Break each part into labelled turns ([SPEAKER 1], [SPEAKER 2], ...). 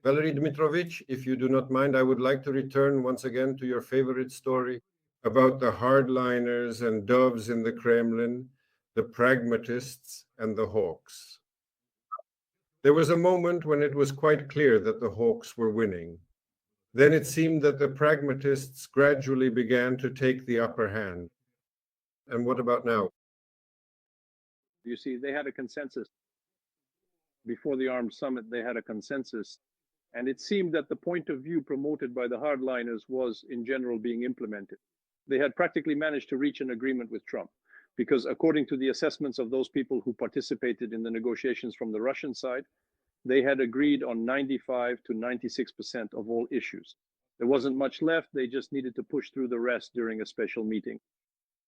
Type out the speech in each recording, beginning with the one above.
[SPEAKER 1] Valery Dmitrovich, if you do not mind, I would like to return once again to your favorite story about the hardliners and doves in the Kremlin, the pragmatists and the hawks. There was a moment when it was quite clear that the hawks were winning. Then it seemed that the pragmatists gradually began to take the upper hand. And what about now?
[SPEAKER 2] You see, they had a consensus. Before the armed summit, they had a consensus. And it seemed that the point of view promoted by the hardliners was, in general, being implemented. They had practically managed to reach an agreement with Trump, because according to the assessments of those people who participated in the negotiations from the Russian side, they had agreed on 95 to 96% of all issues. There wasn't much left. They just needed to push through the rest during a special meeting.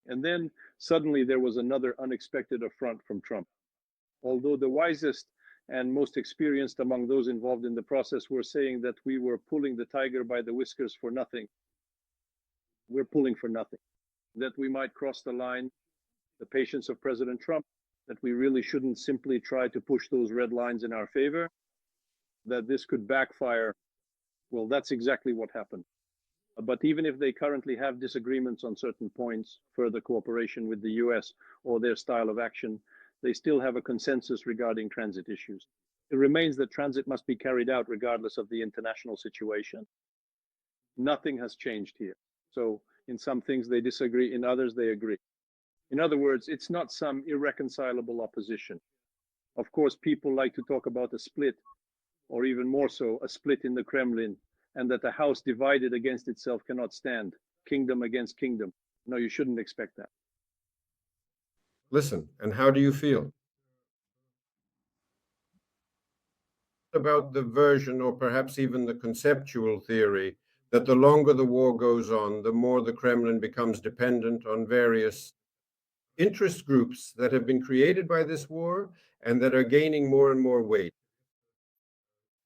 [SPEAKER 2] And then suddenly there was another unexpected affront from Trump. Although the wisest and most experienced among those involved in the process were saying that we were pulling the tiger by the whiskers for nothing. We're pulling for nothing. That we might cross the line, the patience of President Trump, that we really shouldn't simply try to push those red lines in our favor, that this could backfire. Well, that's exactly what happened. But even if they currently have disagreements on certain points, further cooperation with the US or their style of action, they still have a consensus regarding transit issues. It remains that transit must be carried out regardless of the international situation. Nothing has changed here. So in some things they disagree, in others they agree. In other words, it's not some irreconcilable opposition. Of course, people like to talk about a split, or even more so, a split in the Kremlin, and that a house divided against itself cannot stand, kingdom against kingdom. No, you shouldn't expect that.
[SPEAKER 1] Listen, and how do you feel about the version, or perhaps even the conceptual theory, that the longer the war goes on, the more the Kremlin becomes dependent on various interest groups that have been created by this war and that are gaining more and more weight?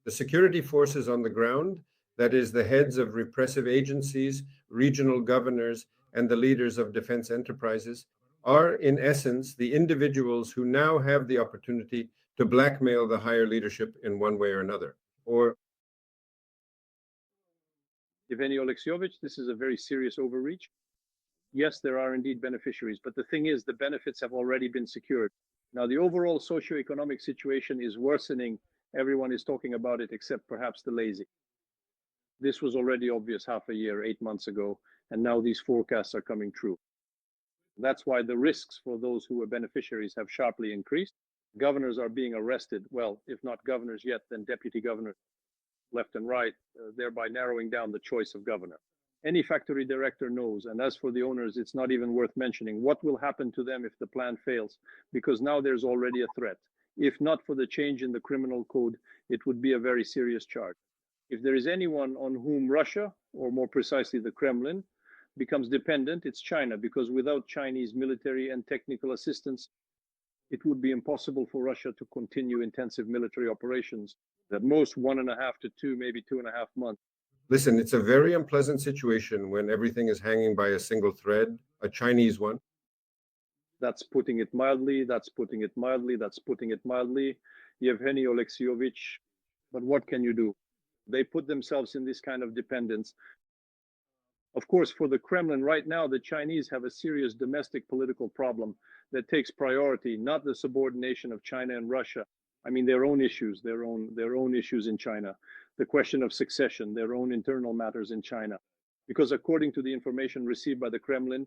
[SPEAKER 1] The security forces on the ground, that is, the heads of repressive agencies, regional governors, and the leaders of defense enterprises, are in essence the individuals who now have the opportunity to blackmail the higher leadership in one way or another. Or
[SPEAKER 2] Yevgeny Alexeyevich, this is a very serious overreach. Yes, there are indeed beneficiaries, but the thing is, the benefits have already been secured. Now, the overall socioeconomic situation is worsening. Everyone is talking about it, except perhaps the lazy. This was already obvious half a year, 8 months ago, and now these forecasts are coming true. That's why the risks for those who were beneficiaries have sharply increased. Governors are being arrested. Well, if not governors yet, then deputy governors left and right, thereby narrowing down the choice of governor. Any factory director knows, and as for the owners, it's not even worth mentioning what will happen to them if the plan fails, because now there's already a threat. If not for the change in the criminal code, it would be a very serious charge. If there is anyone on whom Russia, or more precisely the Kremlin, becomes dependent, it's China, because without Chinese military and technical assistance, it would be impossible for Russia to continue intensive military operations, at most 1.5 to 2, maybe 2.5 months.
[SPEAKER 1] listen, it's a very unpleasant situation when everything is hanging by a single thread, a Chinese one.
[SPEAKER 2] That's putting it mildly, that's putting it mildly, that's putting it mildly. Yevgeny Alexeyevich, but what can you do? They put themselves in this kind of dependence. Of course, for the Kremlin right now, the Chinese have a serious domestic political problem that takes priority, not the subordination of China and Russia. I mean, their own issues, their own issues in China, the question of succession, their own internal matters in China. Because according to the information received by the Kremlin,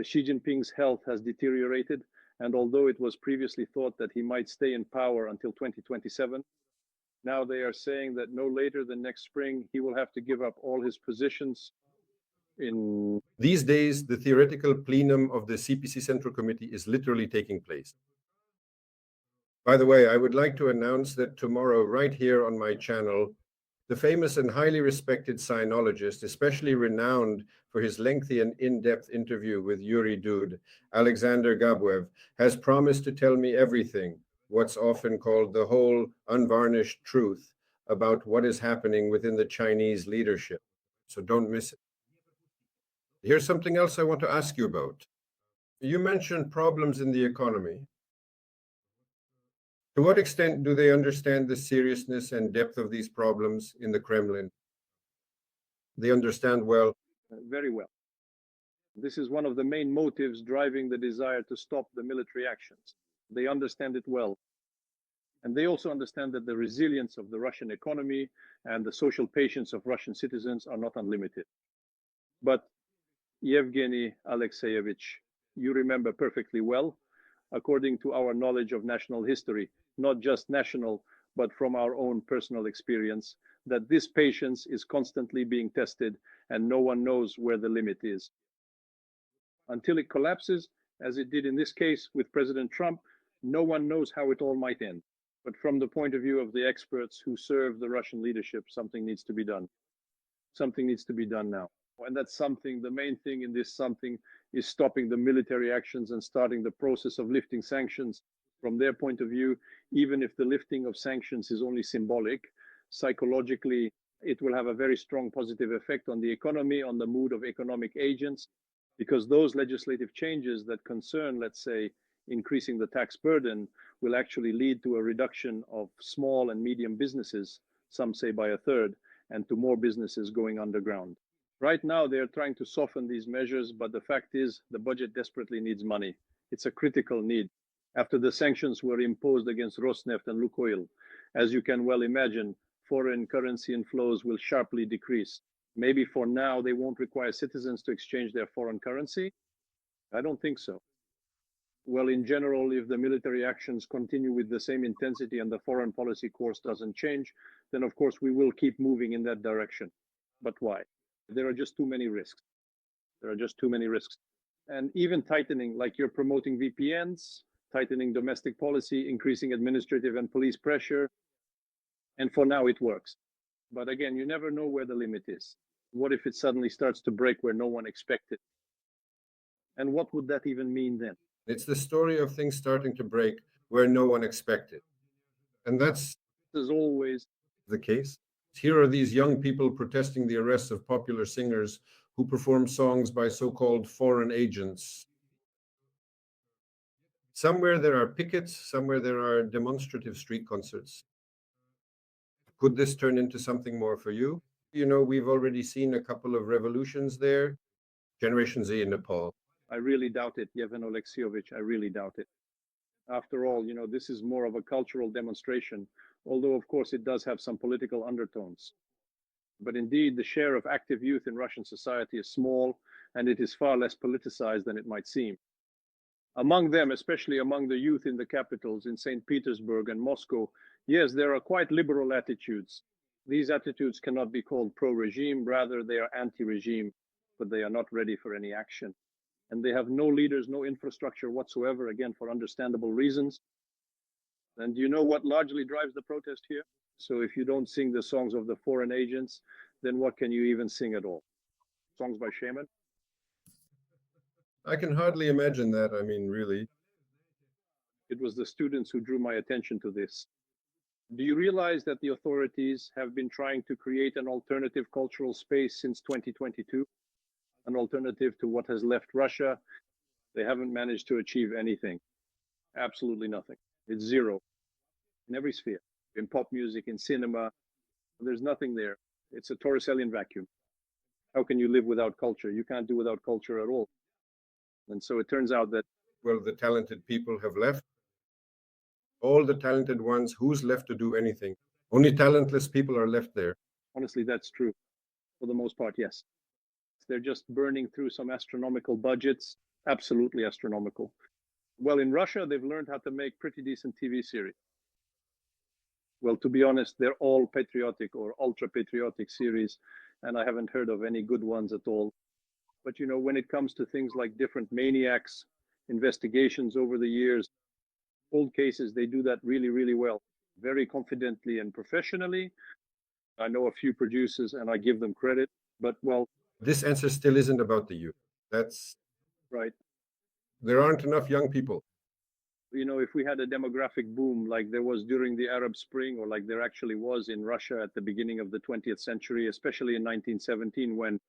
[SPEAKER 2] Xi Jinping's health has deteriorated, and although it was previously thought that he might stay in power until 2027, now they are saying that no later than next spring, he will have to give up all his positions in...
[SPEAKER 1] These days, the theoretical plenum of the CPC Central Committee is literally taking place. By the way, I would like to announce that tomorrow, right here on my channel, the famous and highly respected sinologist, especially renowned for his lengthy and in-depth interview with Yuri Dud, Alexander Gabuev, has promised to tell me everything, what's often called the whole unvarnished truth about what is happening within the Chinese leadership. So don't miss it. Here's something else I want to ask you about. You mentioned problems in the economy. To what extent do they understand the seriousness and depth of these problems in the Kremlin? They understand well.
[SPEAKER 2] Very well. This is one of the main motives driving the desire to stop the military actions. They understand it well. And they also understand that the resilience of the Russian economy and the social patience of Russian citizens are not unlimited. But Yevgeny Alexeyevich, you remember perfectly well, according to our knowledge of national history, not just national, but from our own personal experience, that this patience is constantly being tested and no one knows where the limit is. Until it collapses, as it did in this case with President Trump, no one knows how it all might end. But from the point of view of the experts who serve the Russian leadership, something needs to be done. Something needs to be done now. And that's something, the main thing in this something is stopping the military actions and starting the process of lifting sanctions. From their point of view, even if the lifting of sanctions is only symbolic, psychologically, it will have a very strong positive effect on the economy, on the mood of economic agents, because those legislative changes that concern, let's say, increasing the tax burden will actually lead to a reduction of small and medium businesses, some say by a third, and to more businesses going underground. Right now, they're trying to soften these measures, but the fact is the budget desperately needs money. It's a critical need. After the sanctions were imposed against Rosneft and Lukoil, as you can well imagine, foreign currency inflows will sharply decrease. Maybe for now, they won't require citizens to exchange their foreign currency. I don't think so. Well, in general, if the military actions continue with the same intensity and the foreign policy course doesn't change, then of course we will keep moving in that direction. But why? There are just too many risks. There are just too many risks. And even tightening, like you're promoting VPNs, tightening domestic policy, increasing administrative and police pressure. And for now, it works. But again, you never know where the limit is. What if it suddenly starts to break where no one expected? And what would that even mean then?
[SPEAKER 1] It's the story of things starting to break where no one expected. And that's
[SPEAKER 2] As always,
[SPEAKER 1] the case. Here are these young people protesting the arrest of popular singers who perform songs by so-called foreign agents. Somewhere there are pickets, somewhere there are demonstrative street concerts. Could this turn into something more for you? You know, we've already seen a couple of revolutions there. Generation Z in Nepal.
[SPEAKER 2] I really doubt it, Yevgeny Alexeyevich. I really doubt it. After all, this is more of a cultural demonstration, although, of course, it does have some political undertones. But indeed, the share of active youth in Russian society is small, and it is far less politicized than it might seem. Among them, especially among the youth in the capitals, in St. Petersburg and Moscow, yes, there are quite liberal attitudes. These attitudes cannot be called pro-regime, rather they are anti-regime, but they are not ready for any action. And they have no leaders, no infrastructure whatsoever, again, for understandable reasons. And you know what largely drives the protest here? So if you don't sing the songs of the foreign agents, then what can you even sing at all? Songs by Shaman?
[SPEAKER 1] I can hardly imagine that. I mean, really.
[SPEAKER 2] It was the students who drew my attention to this. Do you realize that the authorities have been trying to create an alternative cultural space since 2022? An alternative to what has left Russia? They haven't managed to achieve anything. Absolutely nothing. It's zero in every sphere. In pop music, in cinema, there's nothing there. It's a Torricellian vacuum. How can you live without culture? You can't do without culture at all. And so it turns out that,
[SPEAKER 1] well, the talented people have left. All the talented ones, who's left to do anything? Only talentless people are left there.
[SPEAKER 2] Honestly, that's true. For the most part, yes. They're just burning through some astronomical budgets, absolutely astronomical. Well, in Russia, they've learned how to make pretty decent TV series. Well, to be honest, they're all patriotic or ultra-patriotic series, and I haven't heard of any good ones at all. But, when it comes to things like different maniacs, investigations over the years, old cases, they do that really, really well, very confidently and professionally. I know a few producers, and I give them credit, but, well,
[SPEAKER 1] this answer still isn't about the youth. That's
[SPEAKER 2] right.
[SPEAKER 1] There aren't enough young people.
[SPEAKER 2] If we had a demographic boom like there was during the Arab Spring, or like there actually was in Russia at the beginning of the 20th century, especially in 1917, when,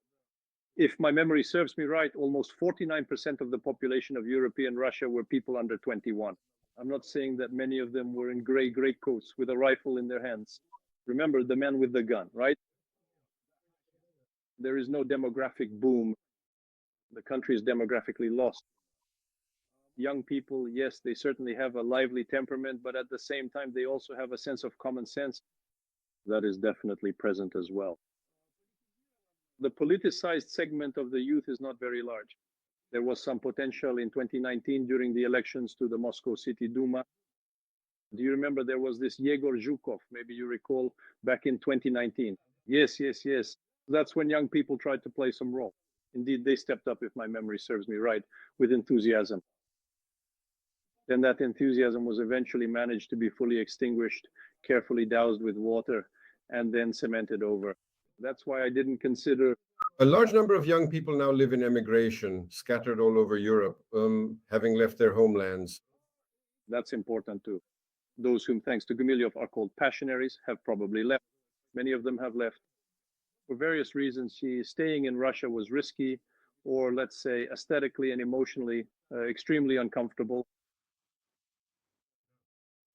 [SPEAKER 2] if my memory serves me right, almost 49% of the population of European Russia were people under 21. I'm not saying that many of them were in gray greatcoats with a rifle in their hands. Remember the man with the gun, right? There is no demographic boom. The country is demographically lost. Young people, yes, they certainly have a lively temperament, but at the same time, they also have a sense of common sense that is definitely present as well. The politicized segment of the youth is not very large. There was some potential in 2019 during the elections to the Moscow City Duma. Do you remember there was this Yegor Zhukov, maybe you recall, back in 2019? Yes, yes, yes. That's when young people tried to play some role. Indeed, they stepped up, if my memory serves me right, with enthusiasm. Then that enthusiasm was eventually managed to be fully extinguished, carefully doused with water, and then cemented over. That's why I didn't consider.
[SPEAKER 1] A large number of young people now live in emigration, scattered all over Europe, having left their homelands.
[SPEAKER 2] That's important too. Those whom, thanks to Gumilyov, are called passionaries have probably left. Many of them have left. For various reasons, staying in Russia was risky, or let's say aesthetically and emotionally extremely uncomfortable.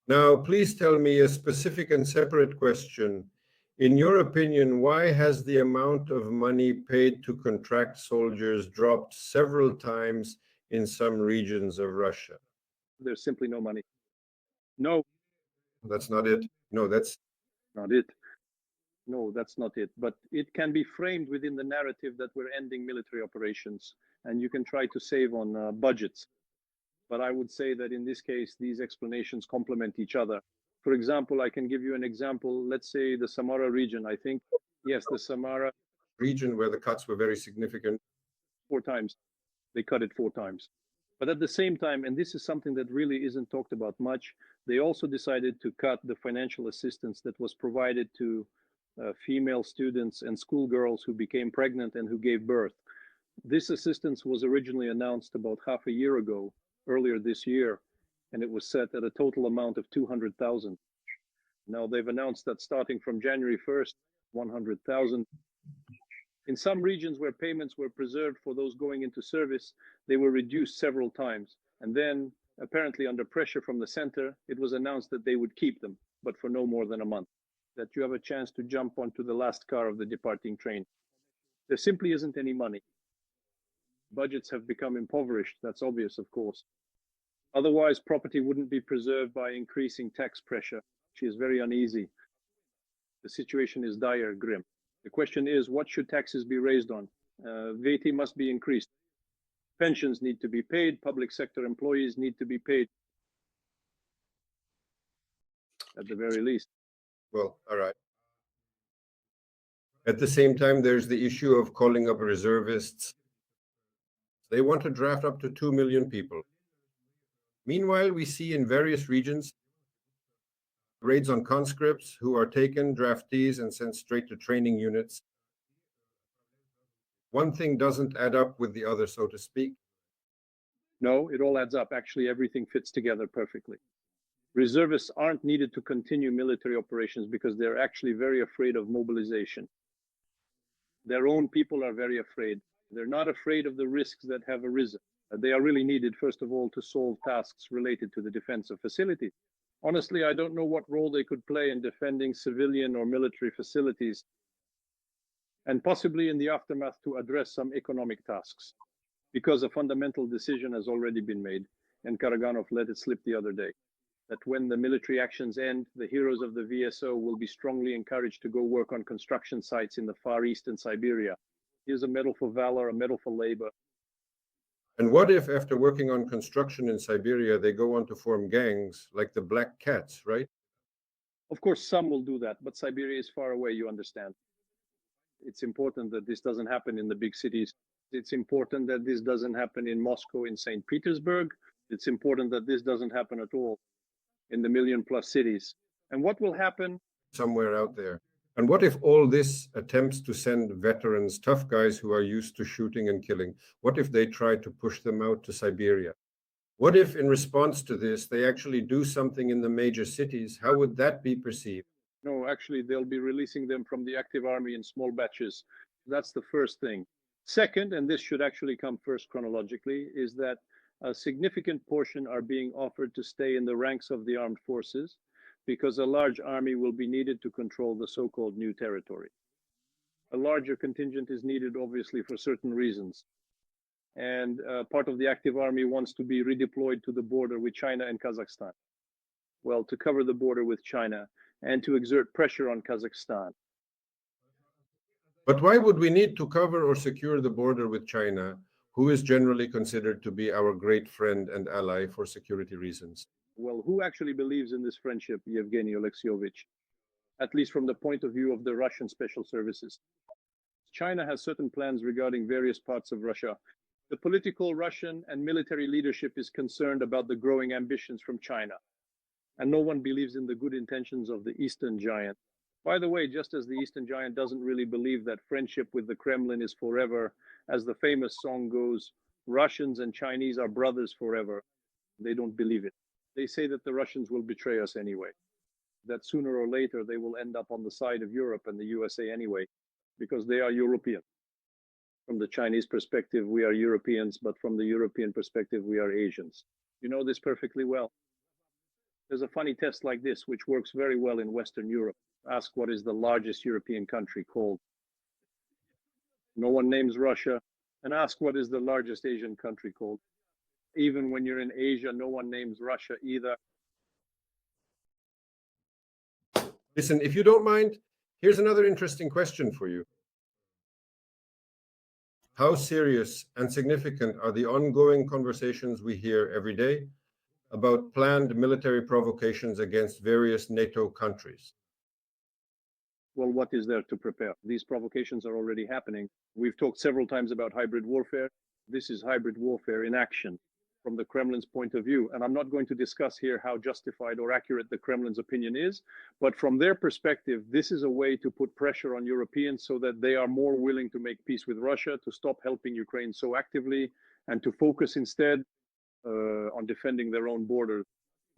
[SPEAKER 1] Now, please tell me a specific and separate question. In your opinion, why has the amount of money paid to contract soldiers dropped several times in some regions of Russia?
[SPEAKER 2] There's simply no money. No,
[SPEAKER 1] that's not it. No, that's
[SPEAKER 2] not it. No, that's not it. But it can be framed within the narrative that we're ending military operations, and you can try to save on budgets. But I would say that in this case, these explanations complement each other. For example, I can give you an example. Let's say the Samara region, I think. Yes, the Samara
[SPEAKER 1] region where the cuts were very significant.
[SPEAKER 2] 4 times. They cut it 4 times. But at the same time, and this is something that really isn't talked about much, they also decided to cut the financial assistance that was provided to female students and schoolgirls who became pregnant and who gave birth. This assistance was originally announced about half a year ago, earlier this year, and it was set at a total amount of 200,000. Now they've announced that starting from January 1st, 100,000. In some regions where payments were preserved for those going into service, they were reduced several times. And then, apparently under pressure from the center, it was announced that they would keep them, but for no more than a month. That you have a chance to jump onto the last car of the departing train. There simply isn't any money. Budgets have become impoverished, that's obvious, of course. Otherwise, property wouldn't be preserved by increasing tax pressure, which is very uneasy. The situation is dire, grim. The question is, what should taxes be raised on? VAT must be increased. Pensions need to be paid. Public sector employees need to be paid, at the very least.
[SPEAKER 1] Well, all right. At the same time, there's the issue of calling up reservists. They want to draft up to 2 million people. Meanwhile, we see in various regions raids on conscripts who are taken, draftees, and sent straight to training units. One thing doesn't add up with the other, so to speak.
[SPEAKER 2] No, it all adds up. Actually, everything fits together perfectly. Reservists aren't needed to continue military operations because they're actually very afraid of mobilization. Their own people are very afraid. They're not afraid of the risks that have arisen. They are really needed, first of all, to solve tasks related to the defense of facilities. Honestly, I don't know what role they could play in defending civilian or military facilities, and possibly in the aftermath to address some economic tasks, because a fundamental decision has already been made, and Karaganov let it slip the other day, that when the military actions end, the heroes of the VSO will be strongly encouraged to go work on construction sites in the Far East and Siberia. Here's a medal for valor, a medal for labor.
[SPEAKER 1] And what if, after working on construction in Siberia, they go on to form gangs like the Black Cats, right?
[SPEAKER 2] Of course, some will do that, but Siberia is far away, you understand. It's important that this doesn't happen in the big cities. It's important that this doesn't happen in Moscow, in St. Petersburg. It's important that this doesn't happen at all in the million-plus cities. And what will happen?
[SPEAKER 1] Somewhere out there. And what if all this attempts to send veterans, tough guys who are used to shooting and killing, what if they try to push them out to Siberia? What if, in response to this, they actually do something in the major cities? How would that be perceived?
[SPEAKER 2] No, actually, they'll be releasing them from the active army in small batches. That's the first thing. Second, and this should actually come first chronologically, is that A significant portion are being offered to stay in the ranks of the armed forces because a large army will be needed to control the so-called new territory. A larger contingent is needed, obviously, for certain reasons. And part of the active army wants to be redeployed to the border with China and Kazakhstan. Well, to cover the border with China and to exert pressure on Kazakhstan.
[SPEAKER 1] But why would we need to cover or secure the border with China, who is generally considered to be our great friend and ally for security reasons?
[SPEAKER 2] Well, who actually believes in this friendship, Yevgeny Alexeyevich? At least from the point of view of the Russian special services. China has certain plans regarding various parts of Russia. The political Russian and military leadership is concerned about the growing ambitions from China. And no one believes in the good intentions of the Eastern Giant. By the way, just as the Eastern Giant doesn't really believe that friendship with the Kremlin is forever, as the famous song goes, Russians and Chinese are brothers forever. They don't believe it. They say that the Russians will betray us anyway, that sooner or later they will end up on the side of Europe and the USA anyway, because they are European. From the Chinese perspective, we are Europeans, but from the European perspective, we are Asians. You know this perfectly well. There's a funny test like this, which works very well in Western Europe. Ask what is the largest European country called. No one names Russia. And ask what is the largest Asian country called. Even when you're in Asia, no one names Russia either.
[SPEAKER 1] Listen, if you don't mind, here's another interesting question for you. How serious and significant are the ongoing conversations we hear every day about planned military provocations against various NATO countries?
[SPEAKER 2] Well, what is there to prepare? These provocations are already happening. We've talked several times about hybrid warfare. This is hybrid warfare in action from the Kremlin's point of view. And I'm not going to discuss here how justified or accurate the Kremlin's opinion is, but from their perspective, this is a way to put pressure on Europeans so that they are more willing to make peace with Russia, to stop helping Ukraine so actively, and to focus instead on defending their own borders.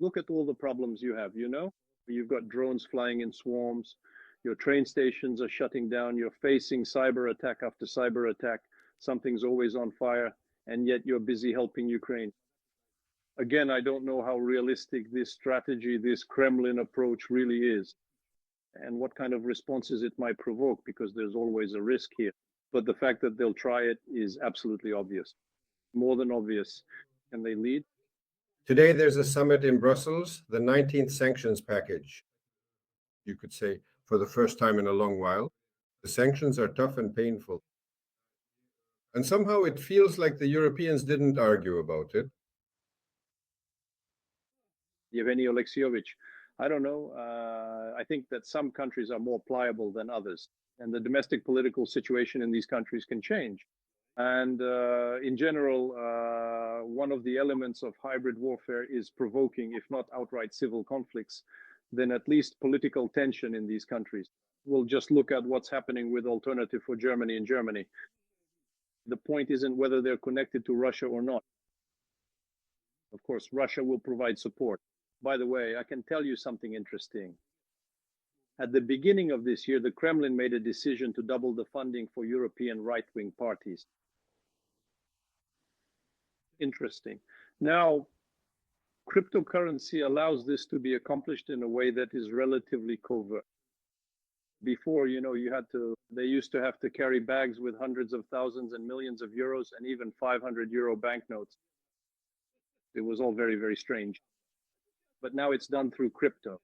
[SPEAKER 2] Look at all the problems you have, you know? You've got drones flying in swarms, your train stations are shutting down, you're facing cyber attack after cyber attack, something's always on fire, and yet you're busy helping Ukraine. Again, I don't know how realistic this strategy, this Kremlin approach really is, and what kind of responses it might provoke, because there's always a risk here. But the fact that they'll try it is absolutely obvious, more than obvious. Can they lead?
[SPEAKER 1] Today, there's a summit in Brussels, the 19th sanctions package, you could say, for the first time in a long while. The sanctions are tough and painful. And somehow it feels like the Europeans didn't argue about it.
[SPEAKER 2] Yevgeny Alexeyevich, I don't know. I think that some countries are more pliable than others, and the domestic political situation in these countries can change. And in general, one of the elements of hybrid warfare is provoking, if not outright civil conflicts, then at least political tension in these countries. We'll just look at what's happening with Alternative for Germany in Germany. The point isn't whether they're connected to Russia or not. Of course, Russia will provide support. By the way, I can tell you something interesting. At the beginning of this year, the Kremlin made a decision to double the funding for European right-wing parties. Interesting. Now, cryptocurrency allows this to be accomplished in a way that is relatively covert. Before, you know, they used to have to carry bags with hundreds of thousands and millions of euros and even 500 euro banknotes. It was all very, very strange. But now it's done through crypto.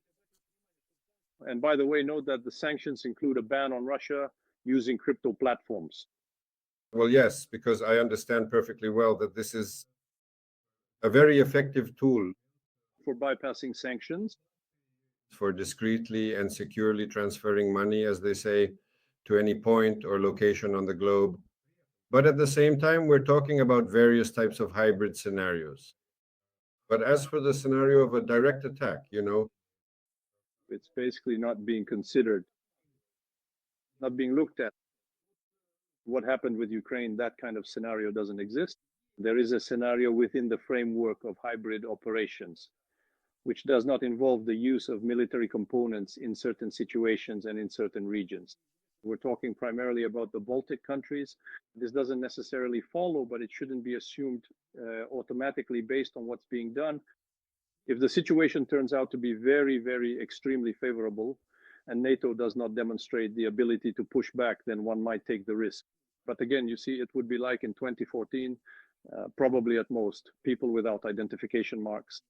[SPEAKER 2] And by the way, note that the sanctions include a ban on Russia using crypto platforms.
[SPEAKER 1] Well, yes, because I understand perfectly well that this is a very effective tool
[SPEAKER 2] for bypassing sanctions,
[SPEAKER 1] for discreetly and securely transferring money, as they say, to any point or location on the globe. But at the same time, we're talking about various types of hybrid scenarios. But as for the scenario of a direct attack, you know,
[SPEAKER 2] it's basically not being considered, not being looked at. What happened with Ukraine, that kind of scenario doesn't exist. There is a scenario within the framework of hybrid operations, which does not involve the use of military components in certain situations and in certain regions. We're talking primarily about the Baltic countries. This doesn't necessarily follow, but it shouldn't be assumed automatically based on what's being done. If the situation turns out to be very, very extremely favorable, and NATO does not demonstrate the ability to push back, then one might take the risk. But again, you see, it would be like in 2014, probably at most, people without identification marks.